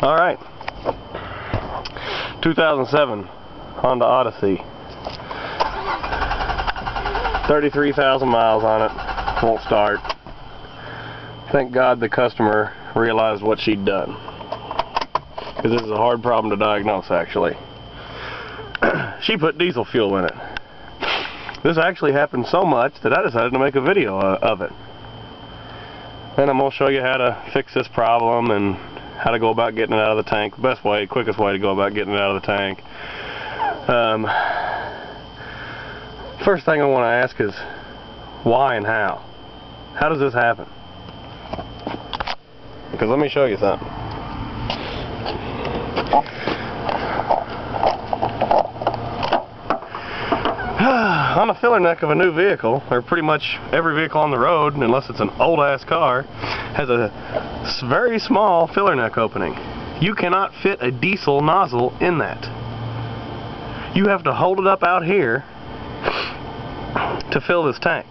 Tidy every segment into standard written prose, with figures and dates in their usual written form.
Alright, 2007 Honda Odyssey, 33,000 miles on it, won't start. Thank God the customer realized what she'd done, because this is a hard problem to diagnose actually. She put diesel fuel in it. This actually happened so much that I decided to make a video of it. And I'm going to show you how to fix this problem and how to go about getting it out of the tank. The best way, quickest way to go about getting it out of the tank. First thing I want to ask is why and how? How does this happen? Because let me show you something. On the filler neck of a new vehicle, or pretty much every vehicle on the road, unless it's an old ass car, has a very small filler neck opening. You cannot fit a diesel nozzle in that. You have to hold it up out here to fill this tank.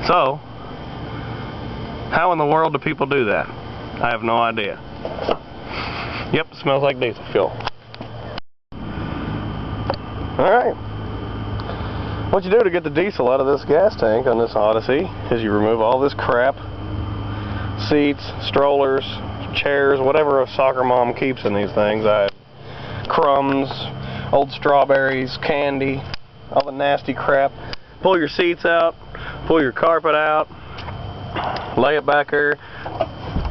So, how in the world do people do that? I have no idea. Yep, it smells like diesel fuel. Alright, what you do to get the diesel out of this gas tank on this Odyssey is you remove all this crap, seats, strollers, chairs, whatever a soccer mom keeps in these things. I have crumbs, old strawberries, candy, all the nasty crap. Pull your seats out, pull your carpet out, lay it back there.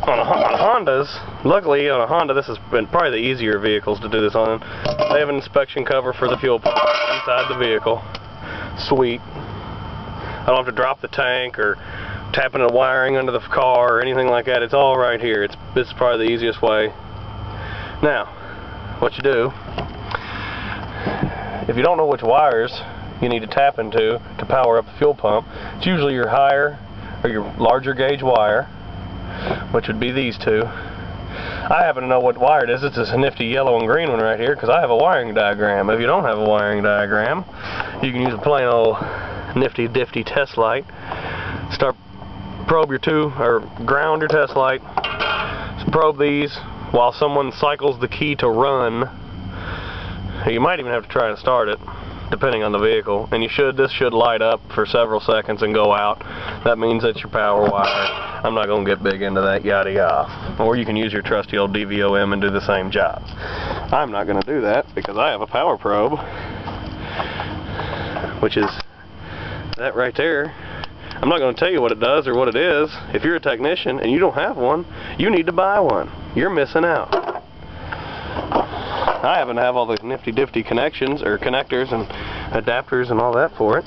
On Hondas, luckily on a Honda, this has been probably the easier vehicles to do this on. They have an inspection cover for the fuel pump inside the vehicle. Sweet. I don't have to drop the tank or tap into the wiring under the car or anything like that. It's all right here. This is probably the easiest way. Now, what you do, if you don't know which wires you need to tap into to power up the fuel pump, it's usually your higher or your larger gauge wire, which would be these two. I happen to know what wire it is. It's this nifty yellow and green one right here because I have a wiring diagram. If you don't have a wiring diagram, you can use a plain old nifty difty test light. Probe your ground your test light. Probe these while someone cycles the key to run. You might even have to try and start it, depending on the vehicle, and this should light up for several seconds and go out. That means that's your power wire. I'm not going to get big into that, yada yada. Or you can use your trusty old DVOM and do the same job. I'm not going to do that because I have a power probe, which is that right there. I'm not going to tell you what it does or what it is. If you're a technician and you don't have one, you need to buy one. You're missing out. I happen to have all those nifty difty connections or connectors and adapters and all that for it.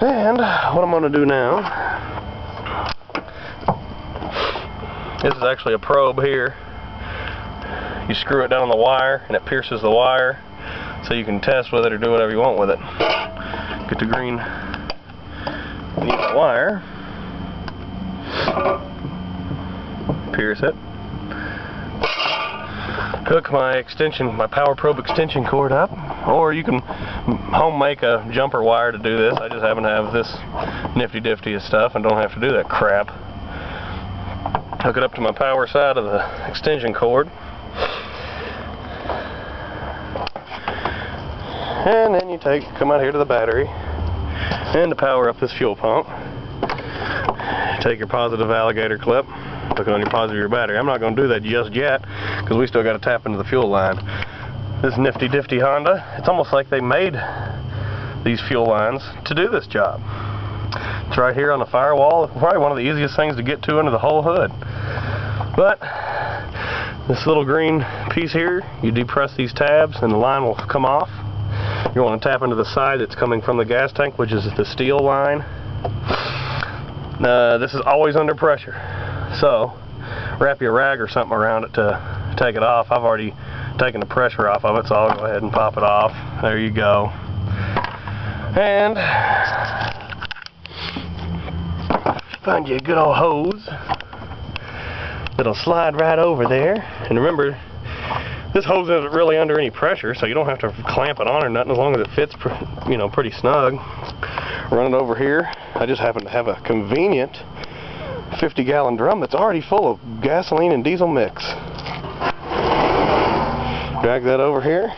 And what I'm going to do now, this is actually a probe here. You screw it down on the wire and it pierces the wire so you can test with it or do whatever you want with it. Get the green wire, pierce it, hook my power probe extension cord up, or you can home make a jumper wire to do this. I just happen to have this nifty difty of stuff and don't have to do that crap. Hook it up to my power side of the extension cord, and then you come out here to the battery, and to power up this fuel pump, take your positive alligator clip, hook it on your positive of your battery. I'm not going to do that just yet because we still got to tap into the fuel line. This nifty difty Honda, it's almost like they made these fuel lines to do this job. It's right here on the firewall. It's probably one of the easiest things to get to under the whole hood. But this little green piece here, you depress these tabs and the line will come off. You want to tap into the side that's coming from the gas tank, which is the steel line. This is always under pressure, so wrap your rag or something around it to take it off. I've already taken the pressure off of it, so I'll go ahead and pop it off. There you go. And find you a good old hose that'll slide right over there. And remember, this hose isn't really under any pressure, so you don't have to clamp it on or nothing, as long as it fits, pretty snug. Run it over here. I just happen to have a convenient 50-gallon drum that's already full of gasoline and diesel mix. Drag that over here,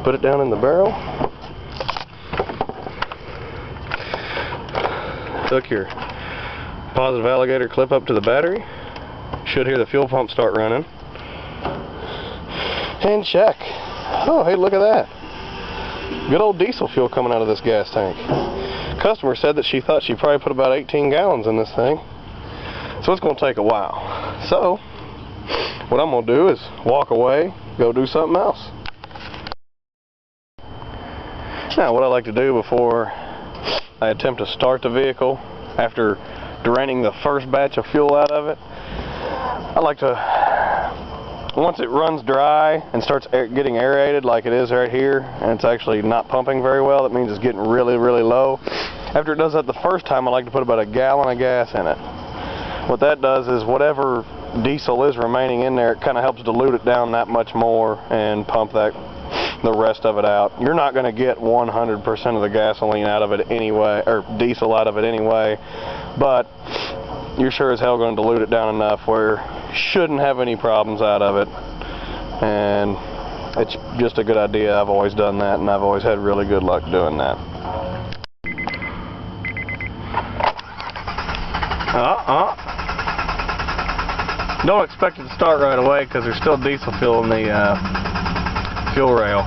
put it down in the barrel, hook your positive alligator clip up to the battery, should hear the fuel pump start running, and check. Oh, hey, look at that. Good old diesel fuel coming out of this gas tank. Customer said that she thought she probably put about 18 gallons in this thing, so it's going to take a while. So what I'm going to do is walk away, go do something else. Now, what I like to do before I attempt to start the vehicle after draining the first batch of fuel out of it, I like to, once it runs dry and starts getting aerated like it is right here, and it's actually not pumping very well, that means it's getting really, really low. After it does that the first time, I like to put about a gallon of gas in it. What that does is whatever diesel is remaining in there, it kind of helps dilute it down that much more and pump the rest of it out. You're not going to get 100% of the gasoline out of it anyway, or diesel out of it anyway, but you're sure as hell going to dilute it down enough where you shouldn't have any problems out of it. And it's just a good idea. I've always done that, and I've always had really good luck doing that. Don't expect it to start right away because there's still diesel fuel in the fuel rail.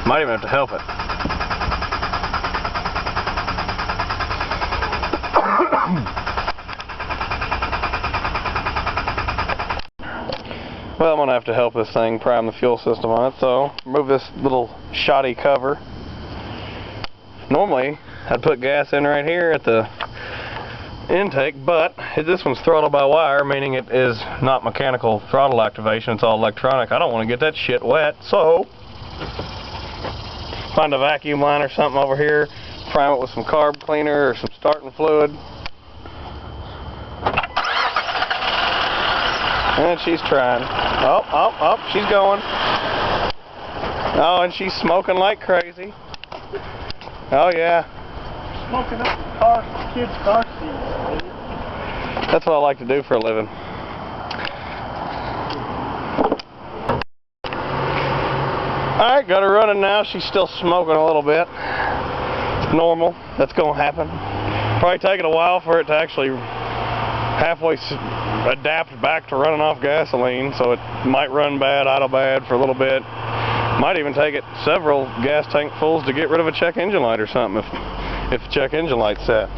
Might even have to help it. Well, I'm going to have to help this thing prime the fuel system on it, so remove this little shoddy cover. Normally, I'd put gas in right here at the intake, but this one's throttled by wire, meaning it is not mechanical throttle activation, it's all electronic. I don't want to get that shit wet, so find a vacuum line or something over here, prime it with some carb cleaner or some starting fluid. And she's trying. Oh, she's going. Oh, and she's smoking like crazy. Oh, yeah. Smoking up the kids' car seats. That's what I like to do for a living. Alright, got her running now. She's still smoking a little bit. It's normal. That's going to happen. Probably taking a while for it to actually halfway adapt back to running off gasoline, so it might run bad, idle bad for a little bit. Might even take it several gas tank fulls to get rid of a check engine light or something if the check engine light's set.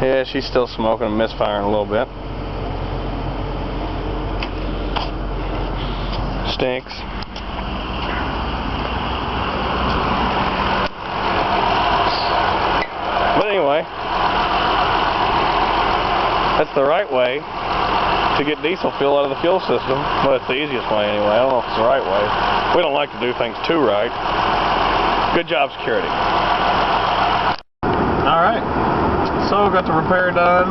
Yeah, she's still smoking and misfiring a little bit. Stinks. But anyway, that's the right way to get diesel fuel out of the fuel system. Well, it's the easiest way anyway. I don't know if it's the right way. We don't like to do things too right. Good job, security. Alright, so got the repair done.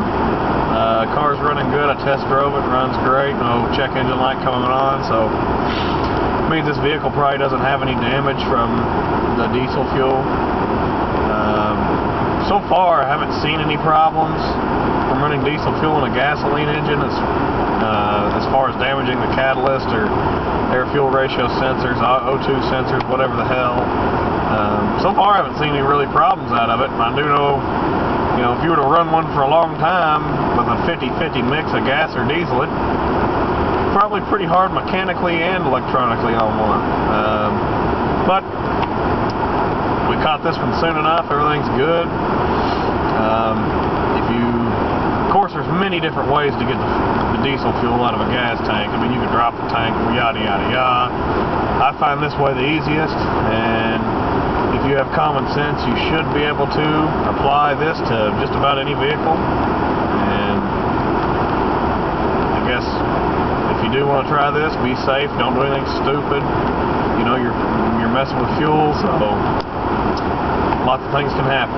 Car's running good. I test drove it, runs great. No check engine light coming on, so it means this vehicle probably doesn't have any damage from the diesel fuel. So far, I haven't seen any problems from running diesel fuel in a gasoline engine as far as damaging the catalyst or air-fuel ratio sensors, O2 sensors, whatever the hell. So far, I haven't seen any really problems out of it. I do know, if you were to run one for a long time with a 50-50 mix of gas or diesel, it's probably pretty hard mechanically and electronically on one. But we caught this one soon enough. Everything's good. Of course, there's many different ways to get the diesel fuel out of a gas tank. I mean, you can drop the tank, yada yada yada. I find this way the easiest, and if you have common sense, you should be able to apply this to just about any vehicle. And I guess if you do want to try this, be safe. Don't do anything stupid. You're messing with fuel, so lots of things can happen.